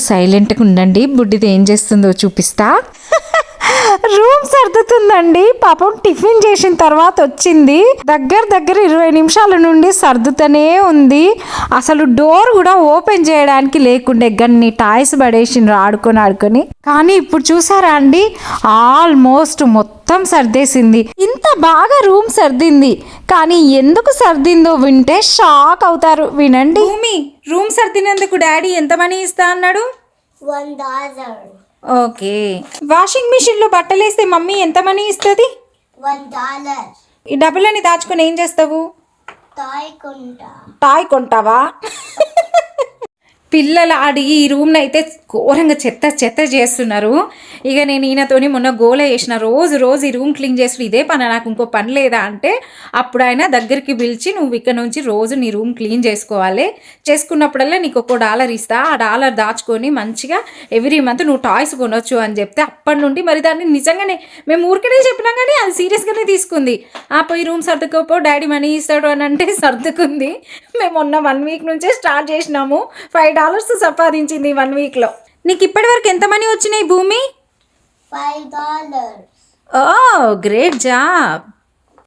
సైలెంట్గా ఉండండి, బుడ్డిది ఏం చేస్తుందో చూపిస్తా. రూమ్ సర్దుతుందండి. పాపం టిఫిన్ చేసిన తర్వాత వచ్చింది. దగ్గర 20 నిమిషాల నుండి సర్దుతూనే ఉంది. అసలు డోర్ కూడా ఓపెన్ చేయడానికి లేకుండే, గన్ని టాయ్స్ పడేసిండ్రు ఆడుకొని. కానీ ఇప్పుడు చూసారా అండి, ఆల్మోస్ట్ మొత్తం సర్దేసింది. ఇంత బాగా రూమ్ సర్దింది. కానీ ఎందుకు సర్దిందో వింటే షాక్ అవుతారు. వినండి. భూమి, రూమ్ సర్దినందుకు డాడీ ఎంత మనీ ఇస్తా అన్నాడు? $1. ఓకే. వాషింగ్ మిషన్ లో బట్టలేస్తే మమ్మీ ఎంత మనీ ఇస్తుంది? $1. ఈ డబ్బులని దాచుకొని ఏం చేస్తావు? టాయ్ కొంటావా? పిల్లలు ఆడి ఈ రూమ్ని అయితే ఘోరంగా చెత్త చేస్తున్నారు. ఇక నేను ఈయనతోని మొన్న గోల చేసిన, రోజు ఈ రూమ్ క్లీన్ చేసి ఇదే పని, నాకు ఇంకో పని లేదా అంటే అప్పుడు ఆయన దగ్గరికి పిలిచి, నువ్వు ఇక్కడ నుంచి రోజు నీ రూమ్ క్లీన్ చేసుకోవాలి, చేసుకున్నప్పుడల్లా నీకు $1 ఇస్తా, ఆ $1 దాచుకొని మంచిగా ఎవ్రీ మంత్ నువ్వు టాయ్స్ కొనొచ్చు అని చెప్తే, అప్పటి నుండి మరి దాన్ని నిజంగానే మేము ఊరికనే చెప్పినాం కానీ అది సీరియస్గానే తీసుకుంది. పోయి రూమ్ సర్దుకోపో, డాడీ మనీ ఇస్తాడు అని అంటే సర్దుకుంది. మేము మొన్న 1 వీక్ నుంచే స్టార్ట్ చేసినాము. $5 సంపాదించింది 1 వీక్లో. నీకు ఇప్పటి వరకు ఎంత మనీ వచ్చినాయి భూమి? $5. ఓ గ్రేట్ జాబ్.